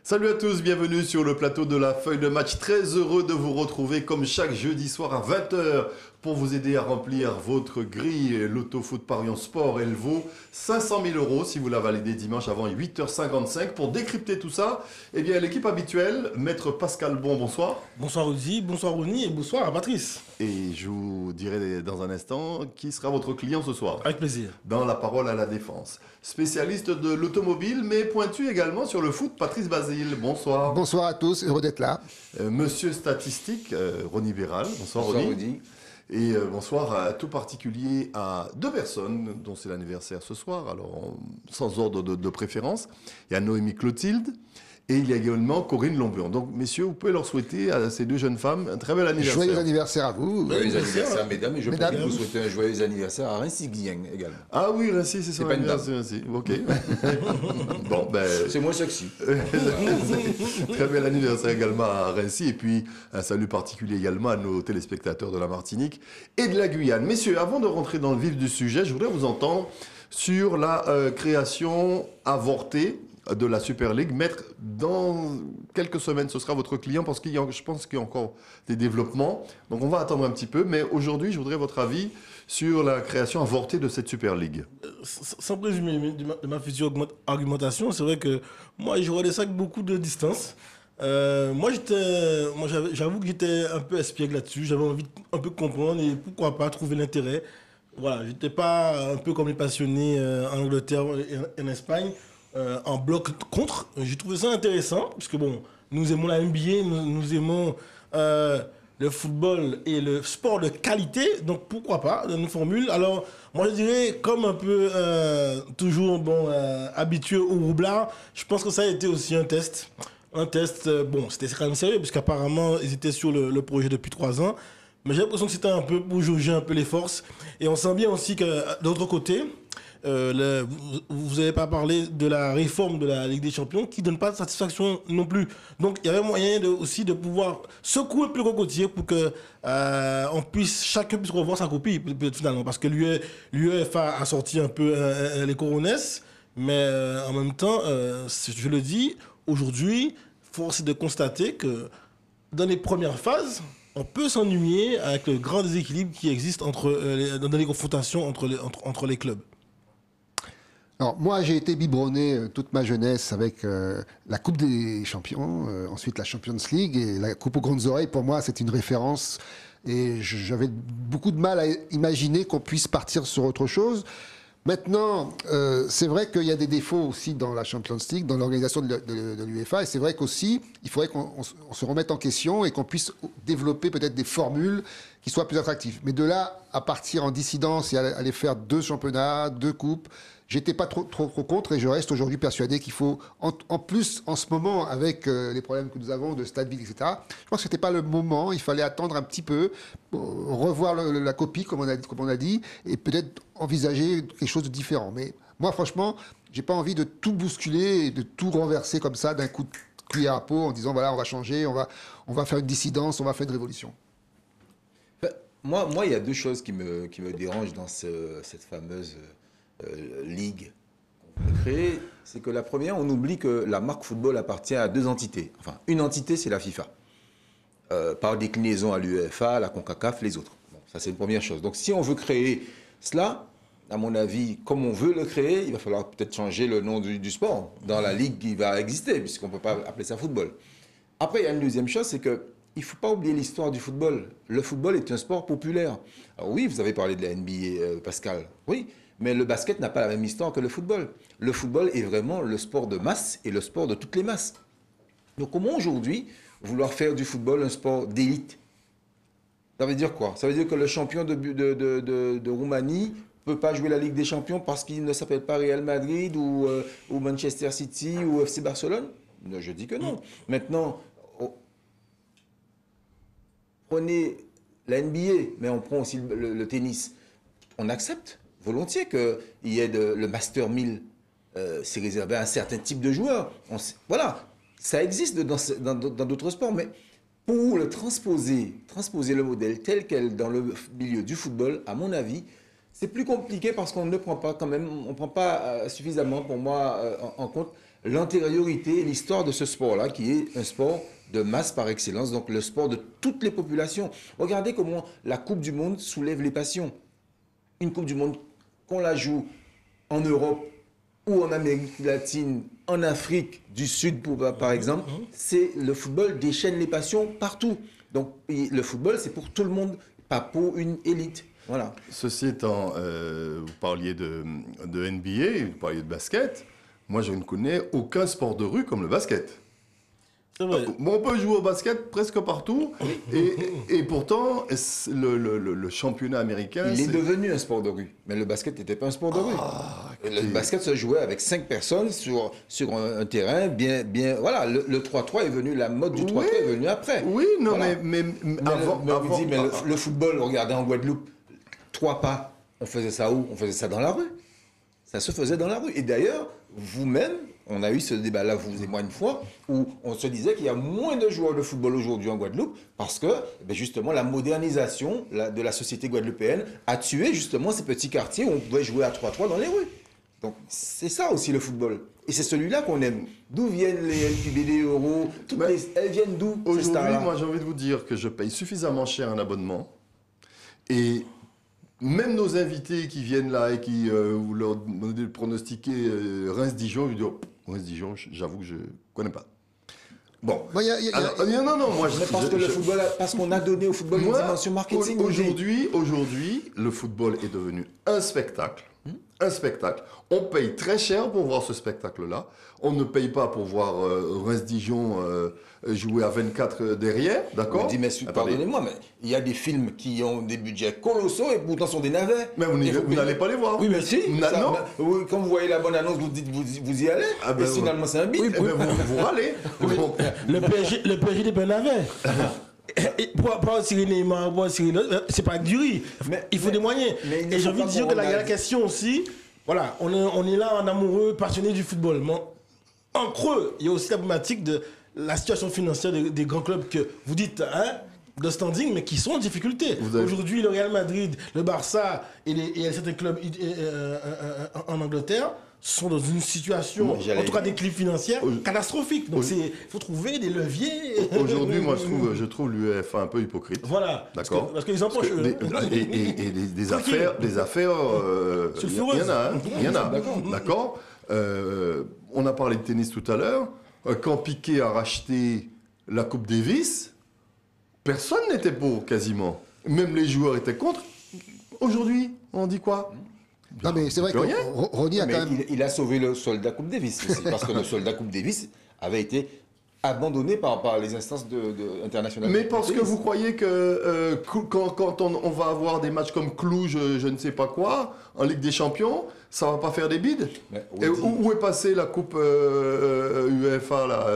Salut à tous, bienvenue sur le plateau de la feuille de match. Très heureux de vous retrouver comme chaque jeudi soir à 20 h pour vous aider à remplir votre grille. L'Autofoot Parion Sport, elle vaut 500 000 € si vous la validez dimanche avant 8h55. Pour décrypter tout ça, eh bien l'équipe habituelle, Maître Pascal Bon, bonsoir. Bonsoir Rudy, bonsoir Ronny et bonsoir à Patrice. Et je vous dirai dans un instant qui sera votre client ce soir. Avec plaisir. Dans la parole à la défense. Spécialiste de l'automobile, mais pointu également sur le foot, Patrice Basile. Bonsoir. Bonsoir à tous, heureux d'être là. Monsieur Statistique, Ronny Béral. Bonsoir Ronny. Et bonsoir à tout particulier à deux personnes dont c'est l'anniversaire ce soir, alors sans ordre de préférence. Il y a Noémie Clotilde et il y a également Corinne Lombion. Donc messieurs, vous pouvez leur souhaiter à ces deux jeunes femmes un très bel anniversaire. Joyeux anniversaire à vous. Joyeux anniversaire mesdames, et je peux vous souhaiter un joyeux anniversaire à Rincy Guillen également. Ah oui, Rincy, c'est son anniversaire aussi. Ok. Bon, ben... C'est moins sexy. Très bel anniversaire également à Rincy. Et puis, un salut particulier également à nos téléspectateurs de la Martinique et de la Guyane. Messieurs, avant de rentrer dans le vif du sujet, je voudrais vous entendre sur la création avortée de la Super League. Maître, dans quelques semaines, ce sera votre client parce je pense qu'il y a encore des développements. Donc, on va attendre un petit peu. Mais aujourd'hui, je voudrais votre avis sur la création avortée de cette Super League. Sans présumer de ma future argumentation, c'est vrai que moi, je regardais ça avec beaucoup de distance. J'avoue que j'étais un peu espiègle là-dessus. J'avais envie de un peu comprendre et pourquoi pas trouver l'intérêt. Voilà, j'étais pas un peu comme les passionnés en Angleterre et en Espagne. En bloc contre. J'ai trouvé ça intéressant, parce que bon, nous aimons la NBA, nous aimons le football et le sport de qualité, donc pourquoi pas, dans une formule. Alors, moi je dirais, comme un peu toujours habitué au roublard, je pense que ça a été aussi un test. Un test, bon, c'était quand même sérieux, parce qu'apparemment, ils étaient sur le projet depuis 3 ans, mais j'ai l'impression que c'était un peu pour jauger un peu les forces. Et on sent bien aussi que, de l'autre côté, vous n'avez pas parlé de la réforme de la Ligue des Champions qui ne donne pas de satisfaction non plus. Donc il y avait moyen aussi de pouvoir secouer plus cocotier pour que chacun puisse revoir sa copie finalement. Parce que l'UEFA a sorti un peu les coronesses, mais en même temps, je le dis, aujourd'hui, force est de constater que dans les premières phases, on peut s'ennuyer avec le grand déséquilibre qui existe dans les confrontations entre les clubs. Alors, moi, j'ai été biberonné toute ma jeunesse avec la Coupe des Champions, ensuite la Champions League et la Coupe aux grandes oreilles. Pour moi, c'est une référence et j'avais beaucoup de mal à imaginer qu'on puisse partir sur autre chose. Maintenant, c'est vrai qu'il y a des défauts aussi dans la Champions League, dans l'organisation de l'UEFA, et c'est vrai qu'aussi, il faudrait qu'on se remette en question et qu'on puisse développer peut-être des formules qui soient plus attractives. Mais de là à partir en dissidence et à aller faire 2 championnats, 2 coupes, j'étais pas trop contre et je reste aujourd'hui persuadé qu'il faut, en plus, en ce moment, avec les problèmes que nous avons de stade vide, etc., je pense que c'était pas le moment, il fallait attendre un petit peu, revoir la copie, comme on a dit, et peut-être envisager quelque chose de différent. Mais moi, franchement, j'ai pas envie de tout bousculer et de tout renverser comme ça d'un coup de cuillère à peau en disant, voilà, on va changer, on va faire une dissidence, on va faire une révolution. Moi, il y a 2 choses qui me dérangent dans cette fameuse ligue qu'on peut créer. C'est que la première, on oublie que la marque football appartient à 2 entités. Enfin, une entité, c'est la FIFA. Par déclinaison à l'UEFA, la CONCACAF, les autres. Bon, ça, c'est une première chose. Donc, si on veut créer cela, à mon avis, comme on veut le créer, il va falloir peut-être changer le nom du sport dans la ligue qui va exister, puisqu'on ne peut pas appeler ça football. Après, il y a une deuxième chose, c'est que il ne faut pas oublier l'histoire du football. Le football est un sport populaire. Alors oui, vous avez parlé de la NBA, Pascal. Oui, mais le basket n'a pas la même histoire que le football. Le football est vraiment le sport de masse et le sport de toutes les masses. Donc comment aujourd'hui vouloir faire du football un sport d'élite? Ça veut dire quoi? Ça veut dire que le champion de Roumanie ne peut pas jouer la Ligue des Champions parce qu'il ne s'appelle pas Real Madrid ou Manchester City ou FC Barcelone? Je dis que non. Maintenant, prenez la NBA, mais on prend aussi le tennis. On accepte volontiers qu'il y ait le Master 1000. C'est réservé à un certain type de joueurs. Voilà, ça existe dans d'autres sports, mais pour le transposer le modèle tel quel dans le milieu du football, à mon avis, C'est plus compliqué parce qu'on ne prend pas quand même, on prend pas suffisamment pour moi en compte l'antériorité et l'histoire de ce sport-là, qui est un sport de masse par excellence, donc le sport de toutes les populations. Regardez comment la Coupe du Monde soulève les passions. Une Coupe du Monde, qu'on la joue en Europe ou en Amérique latine, en Afrique du Sud par exemple, c'est le football déchaîne les passions partout. Donc le football, c'est pour tout le monde, pas pour une élite. Voilà. Ceci étant, vous parliez de NBA, vous parliez de basket. Moi, je ne connais aucun sport de rue comme le basket. C'est vrai. Bon, on peut jouer au basket presque partout. Et pourtant, le championnat américain... Il est devenu un sport de rue. Mais le basket n'était pas un sport de rue. Le basket se jouait avec 5 personnes sur un terrain bien... Voilà, le 3-3 est venu, la mode du 3-3 est venue après. Oui, non, Voilà. mais avant... Le football, regardez en Guadeloupe, 3 pas, on faisait ça où? On faisait ça dans la rue. Ça se faisait dans la rue. Et d'ailleurs, vous-même, on a eu ce débat-là, vous et moi, une fois, où on se disait qu'il y a moins de joueurs de football aujourd'hui en Guadeloupe parce que, justement, la modernisation de la société guadeloupéenne a tué, justement, ces petits quartiers où on pouvait jouer à 3-3 dans les rues. Donc, c'est ça aussi le football. Et c'est celui-là qu'on aime. D'où viennent les LQBD Euro? Elles viennent d'où, ces Aujourd'hui, stars-là? moi, j'ai envie de vous dire que je paye suffisamment cher un abonnement. Et même nos invités qui viennent là et qui vous leur demandez de pronostiquer Reims-Dijon, je dis, oh, Reims-Dijon, j'avoue que je ne connais pas. Bon. Bon, Non, moi, Mais parce que le football, parce qu'on a donné au football une dimension marketing. Aujourd'hui, le football est devenu un spectacle. Un spectacle. On paye très cher pour voir ce spectacle-là. On ne paye pas pour voir Reims-Dijon jouer à 24 derrière, d'accord? Pardonnez-moi, mais il y a des films qui ont des budgets colossaux et pourtant sont des navets. Mais vous n'allez pas les voir. Oui, mais si. Non. Quand vous voyez la bonne annonce, vous dites vous y allez. Ah ben, et finalement, c'est un bide. Oui, vous râlez. Donc, Le PSG n'est pas navet. Pour Cyril Neymar, c'est pas du riz. Mais- Il faut des moyens. mais il ne Et j'ai faut envie pas de dire qu'on que la regarde. question aussi, voilà, on est là en amoureux, passionné du football. Mais en creux, il y a aussi la problématique de la situation financière des grands clubs que vous dites, hein, de standing, mais qui sont en difficulté. Aujourd'hui, le Real Madrid, le Barça et certains clubs en Angleterre sont dans une situation, en tout cas des clips financières, catastrophiques. Donc il faut trouver des leviers. aujourd'hui, moi, je trouve l'UEFA un peu hypocrite. Voilà. D'accord. Parce qu'ils empochent. Des affaires, il y en a, hein, il y en a. D'accord. On a parlé de tennis tout à l'heure. Quand Piqué a racheté la Coupe Davis, personne n'était pour, quasiment. Même les joueurs étaient contre. Aujourd'hui, on dit quoi? Non, mais c'est vrai que Plus rien. Ronny a Mais quand même. il a sauvé le soldat Coupe Davis aussi, parce que le soldat Coupe Davis avait été abandonné par les instances internationales. Mais parce que vous croyez que quand on va avoir des matchs comme Cluj, je ne sais pas quoi, en Ligue des Champions, ça va pas faire des bides? Mais Et où est passée la Coupe UEFA, la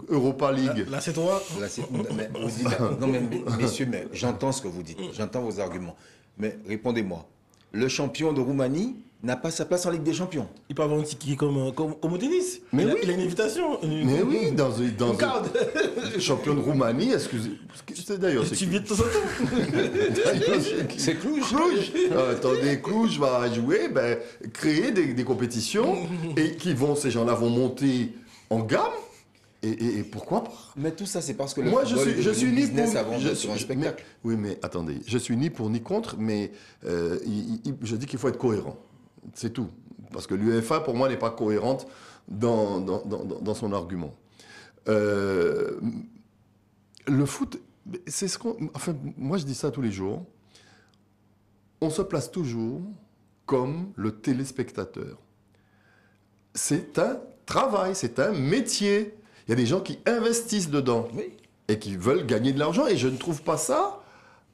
Europa League? Là, c'est toi. Là, non, mais messieurs, mais j'entends ce que vous dites, j'entends vos arguments. Mais répondez-moi, le champion de Roumanie n'a pas sa place en Ligue des Champions. Il peut avoir un ticket comme au tennis. Mais il, oui. il a une invitation. Mais oui, dans Une carte. champion de Roumanie, excusez. C'est d'ailleurs, c'est Tu viens de temps en temps. C'est Cluj. Cluj. Attendez, Cluj va jouer, créer des compétitions et ces gens-là vont monter en gamme. Et pourquoi pas? Mais tout ça, c'est parce que le Moi, football je est suis devenu ni business pour. avant sur un spectacle. Oui, mais attendez, je suis ni pour ni contre, mais je dis qu'il faut être cohérent. C'est tout. Parce que l'UEFA, pour moi, n'est pas cohérente dans son argument. Le foot, c'est ce qu'on. Enfin, moi, je dis ça tous les jours. On se place toujours comme le téléspectateur. C'est un travail, c'est un métier. Il y a des gens qui investissent dedans Oui. et qui veulent gagner de l'argent. Et je ne trouve pas ça,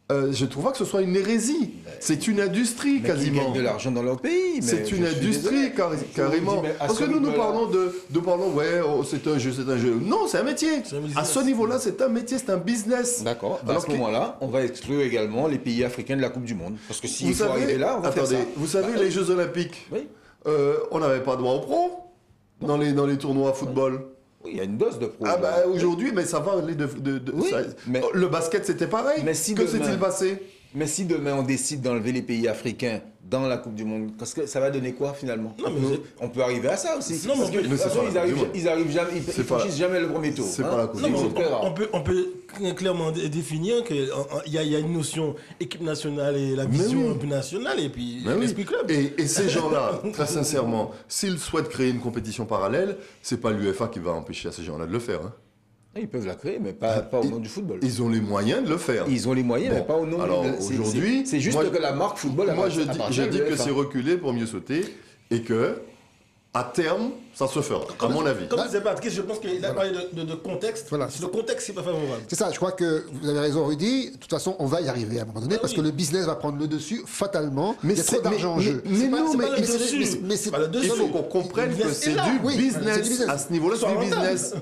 je ne trouve pas que ce soit une hérésie. C'est une industrie Mais qui quasiment. gagnent de l'argent dans leur pays. C'est une industrie carrément. Parce que nous parlons ouais, c'est un jeu. Non, c'est un métier. C'est un business. À ce niveau-là, c'est un métier, c'est un business. D'accord. À Alors ce que- moment-là, on va exclure également les pays africains de la Coupe du Monde. Parce que s'il faut arriver là, on va faire ça. Vous savez, les Jeux Olympiques, Oui. on n'avait pas droit aux pros dans les tournois football. Oui, il y a une dose de pro. Ah bah aujourd'hui, mais ça va aller Oui, ça- mais- le basket, c'était pareil. Mais si que demain- s'est-il passé? Mais si demain on décide d'enlever les pays africains dans la Coupe du Monde, parce que ça va donner quoi finalement? Non, mais on peut arriver à ça aussi. Non, Parce que de toute façon, ils arrivent jamais, ils franchissent jamais le premier tour. C'est pas la Coupe non, du mais Monde. on peut clairement définir qu'il y a une notion équipe nationale et la vision oui. un peu nationale et puis Ben oui. l'esprit club. Et ces gens-là, très sincèrement, s'ils souhaitent créer une compétition parallèle, c'est pas l'UEFA qui va empêcher à ces gens-là de le faire. Hein. Ils peuvent la créer, mais pas au nom du football. Ils ont les moyens de le faire. Ils ont les moyens, Bon, mais pas au nom alors, du... aujourd'hui, C'est juste moi, que la marque football... Moi, je appartient à dis que l'UEFA. c'est reculer pour mieux sauter et que, à terme, ça se fera, à mon avis. Comme disait Patrick, je pense qu'il a parlé de contexte. Voilà. Le contexte, c'est pas favorable. C'est ça, je crois que vous avez raison, Rudy. De toute façon, on va y arriver à un moment donné, parce que le business va prendre le dessus fatalement. Mais il y a trop d'argent en jeu. Mais non, c'est mais pas le dessus. mais c'est Pas le dessus. il faut qu'on comprenne Le que business c'est est là. du Oui, c'est du business. business. À ce niveau-là, c'est du business.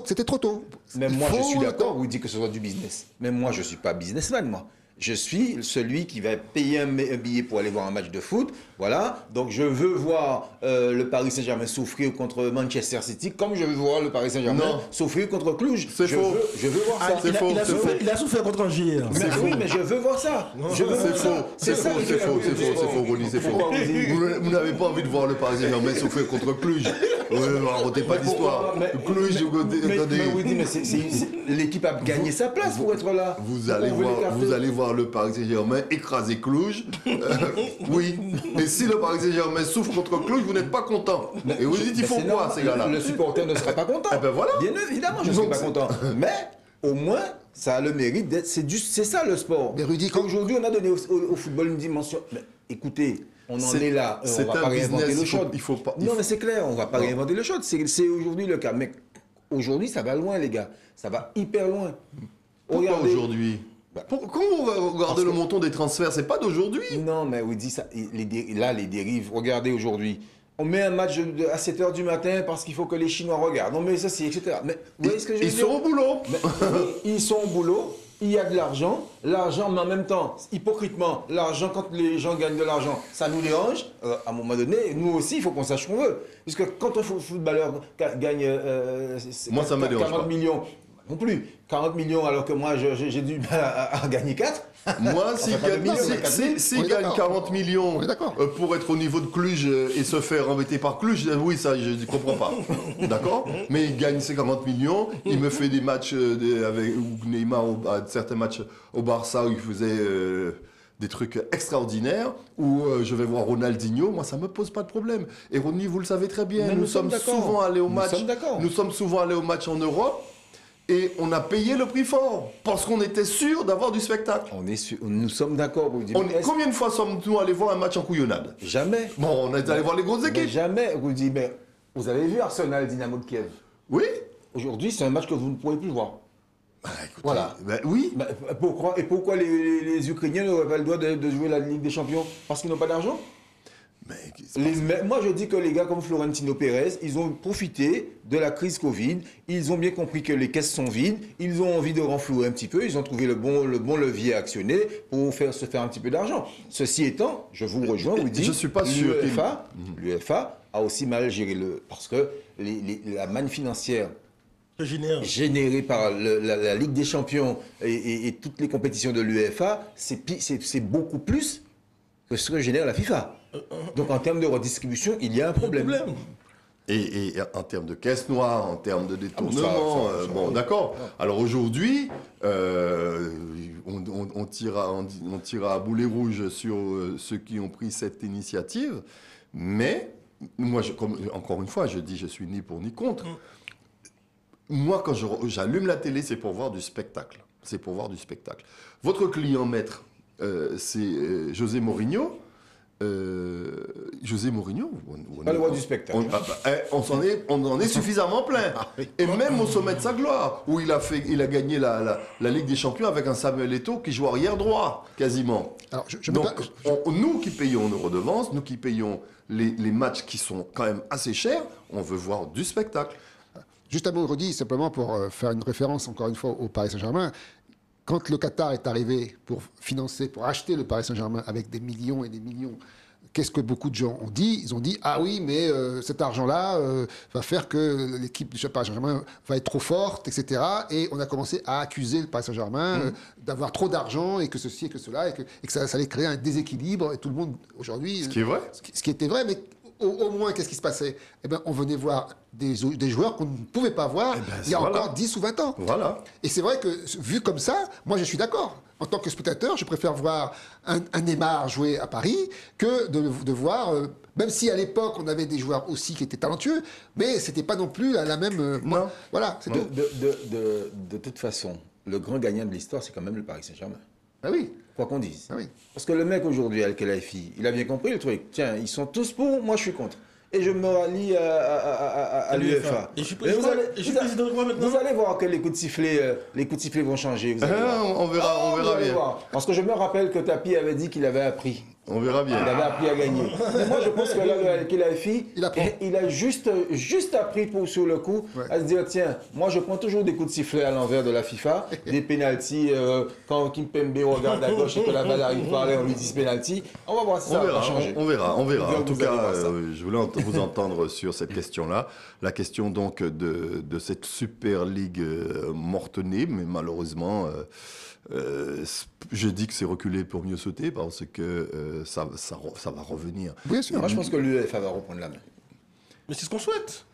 C'était trop tôt. Mais Il moi, je faut suis le d'accord, temps. vous dites que ce soit du business. Mais moi, je ne suis pas businessman, moi. Je suis celui qui va payer un billet pour aller voir un match de foot. Voilà. Donc, je veux voir le Paris Saint-Germain souffrir contre Manchester City, comme je veux voir le Paris Saint-Germain Non. souffrir contre Cluj. C'est faux. Je veux voir ça. c'est faux, c'est faux. Il a souffert contre Angers hier. Mais oui, mais je veux voir ça. Je veux C'est voir faux, ça. c'est ça, faux, le c'est truc faux, la c'est plus faux, c'est fort. faux, Ronny, c'est faux. Pourquoi vous dites- Vous n'avez pas envie de voir le Paris Saint-Germain souffrir contre Cluj. Racontez pas d'histoire. Mais- Cluj, attendez. Mais oui, mais l'équipe a gagné sa place pour être là. Vous allez voir le Paris Saint-Germain écraser Cluj. Oui. Et si le Paris Saint-Germain souffre contre Cluj, vous n'êtes pas content. Et vous dites, il faut quoi, ces gars-là? Le supporter ne serait pas content. Eh ben voilà. Bien évidemment, je ne Donc, serais pas content. Mais au moins, ça a le mérite d'être. C'est ça le sport. Mais Rudy, quand- Aujourd'hui, on a donné au football une dimension. Mais écoutez, on en C'est- est là. On c'est va un pas réinventer business, le il faut- shot. il faut pas- il Non, faut- mais c'est clair, on va pas Non. réinventer le shot. C'est aujourd'hui le cas. Mais aujourd'hui, ça va loin, les gars. Ça va hyper loin. Pourquoi Regardez- aujourd'hui? Bah, Quand on va regarder le montant des transferts, c'est pas d'aujourd'hui. Non, mais oui, dit ça. Là, les dérives. Regardez aujourd'hui. On met un match à 7 h du matin parce qu'il faut que les Chinois regardent. Non, mais ça, c'est etc. Mais vous voyez ce que je veux Ils dire? sont au boulot. Mais, oui, ils sont au boulot. Il y a de l'argent. L'argent, mais en même temps, hypocritement, l'argent, quand les gens gagnent de l'argent, ça nous dérange. À un moment donné, nous aussi, il faut qu'on sache ce qu'on veut. Puisque quand un footballeur gagne Moi, ça me dérange 40 pas. millions, non plus. 40 millions alors que moi, j'ai du mal à gagner 4. Moi, s'il fait pas gagne, de millions, mais 4 000. s'il On est gagne d'accord. 40 millions On est d'accord. pour être au niveau de Cluj et se faire embêter par Cluj, oui, ça, je ne comprends pas. D'accord? Mais il gagne ses 40 millions, il me fait des matchs avec ou Neymar, à certains matchs au Barça où il faisait des trucs extraordinaires, où je vais voir Ronaldinho, moi, ça ne me pose pas de problème. Et Ronny, vous le savez très bien, Mais nous nous sommes sommes d'accord. souvent allés au Nous match. sommes d'accord. Nous sommes souvent allés au match en Europe. Et on a payé le prix fort parce qu'on était sûr d'avoir du spectacle. Nous sommes d'accord. Vous dites, mais est-ce- Combien de fois sommes-nous allés voir un match en couillonnade? Jamais. Bon, on est allé voir les grosses Mais équipes. jamais. Vous dites, mais vous avez vu Arsenal Dynamo de Kiev. Oui. Aujourd'hui, c'est un match que vous ne pourrez plus voir. Bah, écoutez, Voilà. bah, oui. Bah, pourquoi les Ukrainiens n'auraient pas le droit de jouer la Ligue des Champions? Parce qu'ils n'ont pas d'argent? Mais moi, je dis que les gars comme Florentino Pérez, ils ont profité de la crise Covid. Ils ont bien compris que les caisses sont vides. Ils ont envie de renflouer un petit peu. Ils ont trouvé le bon levier à actionner pour se faire un petit peu d'argent. Ceci étant, je vous rejoins, vous dites, Je suis pas sûr l'UEFA a aussi mal géré parce que la manne financière Je génère. générée par la Ligue des Champions et toutes les compétitions de l'UEFA, c'est beaucoup plus que ce que génère la FIFA. Donc en termes de redistribution, il y a un problème. Et en termes de caisse noire, en termes de détournement, ça, bon, d'accord. Alors aujourd'hui, on tirera à boulet rouge sur ceux qui ont pris cette initiative, mais moi, encore une fois, je dis, je suis ni pour ni contre. Moi, quand j'allume la télé, c'est pour voir du spectacle. C'est pour voir du spectacle. Votre client maître, c'est José Mourinho. José Mourinho, Pas le roi du spectacle. on en est suffisamment plein. Et même au sommet de sa gloire, où il a gagné la Ligue des Champions avec un Samuel Eto'o qui joue arrière droit, quasiment. Alors, Donc, nous qui payons nos redevances, nous qui payons les matchs qui sont quand même assez chers, on veut voir du spectacle. Juste un mot, Rudy, simplement pour faire une référence encore une fois au Paris Saint-Germain. Quand le Qatar est arrivé pour financer, pour acheter le Paris Saint-Germain avec des millions et des millions qu'est-ce que beaucoup de gens ont dit? Ils ont dit, ah oui, mais cet argent-là va faire que l'équipe du Paris Saint-Germain va être trop forte, etc. Et on a commencé à accuser le Paris Saint-Germain d'avoir trop d'argent et que ceci et que cela, et que ça allait créer un déséquilibre. Et tout le monde, aujourd'hui... Ce qui est vrai. Ce qui était vrai, mais au moins, qu'est-ce qui se passait? Eh ben, on venait voir des joueurs qu'on ne pouvait pas voir il y a encore 10 ou 20 ans. Voilà. Et c'est vrai que, vu comme ça, moi, je suis d'accord. En tant que spectateur, je préfère voir un Neymar jouer à Paris que de voir... même si à l'époque, on avait des joueurs aussi qui étaient talentueux, mais c'était pas non plus la même... Non. Voilà. De toute façon, le grand gagnant de l'histoire, c'est quand même le Paris Saint-Germain. Ah oui. Quoi qu'on dise. Ah oui. Parce que le mec aujourd'hui, Al-Khelaifi, il a bien compris le truc. Tiens, ils sont tous pour, moi je suis contre. Et je me rallie à l'UEFA. Et je suis président de quoi maintenant? Vous allez voir que les coups de sifflet vont changer. Vous allez voir. On verra, Vous allez bien. voir. Parce que je me rappelle que Tapi avait dit qu'il avait appris. On verra bien. Il avait appris à gagner. Mais moi, je pense que là, le Al-Khelaifi, il a juste appris sur le coup à se dire, tiens, moi, je prends toujours des coups de sifflet à l'envers de la FIFA, des pénaltys, quand Kimpembe regarde à gauche et que la balle arrive par là, on lui dit pénalty. On va voir si ça va changer. On verra. En tout cas, je voulais vous entendre sur cette question-là. La question donc de cette Super League morte-née, mais malheureusement... je dis que c'est reculé pour mieux sauter parce que ça va revenir. Bien sûr. Moi, je pense que l'UEFA va reprendre la main. Mais c'est ce qu'on souhaite.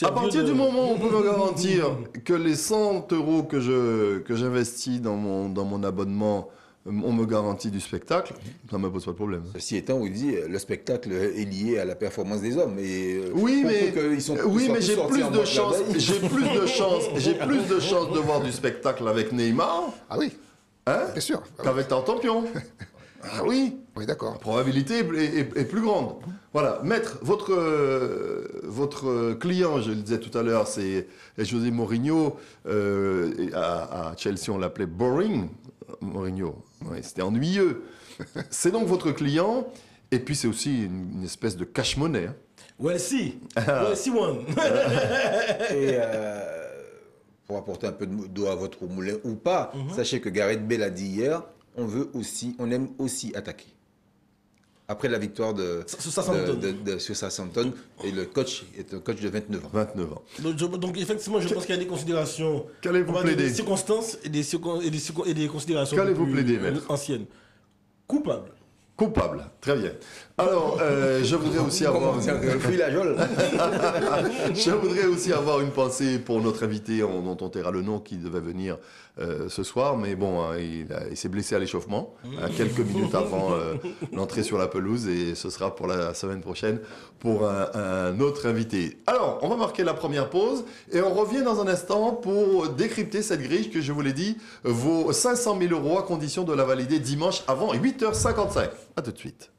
À partir du moment où on peut me garantir que les 100 € que j'investis dans mon abonnement, on me garantit du spectacle, ça ne me pose pas de problème. Ceci étant, on dit le spectacle est lié à la performance des hommes. Et oui, mais j'ai plus de chance. J'ai plus de chance de voir du spectacle avec Neymar. Ah oui. Hein, bien sûr. Qu'avec Tartampion. Ah oui. Oui, d'accord. La probabilité est plus grande. Voilà, maître, votre client, je le disais tout à l'heure, c'est José Mourinho. À Chelsea, on l'appelait boring. Mourinho, ouais, c'était ennuyeux. C'est donc votre client, et puis c'est aussi une espèce de cash-monnaie. Hein. Well, si one. Et pour apporter un peu d'eau à votre moulin ou pas, sachez que Gareth Bale a dit hier, on aime aussi attaquer. Après la victoire sur Southampton, et le coach est un coach de 29 ans. 29 ans. Donc effectivement, je pense qu'il y a des considérations... Qu'allez-vous plaider? Des circonstances et des considérations anciennes. Coupable. Coupable, très bien. Alors, je voudrais aussi avoir... Je voudrais aussi avoir une pensée pour notre invité dont on taira le nom qui devait venir ce soir, mais bon, hein, il s'est blessé à l'échauffement, quelques minutes avant l'entrée sur la pelouse, et ce sera pour la semaine prochaine pour un autre invité. Alors, on va marquer la première pause, et on revient dans un instant pour décrypter cette grille que je vous l'ai dit, vaut 500 000 € à condition de la valider dimanche avant 8h55. À tout de suite.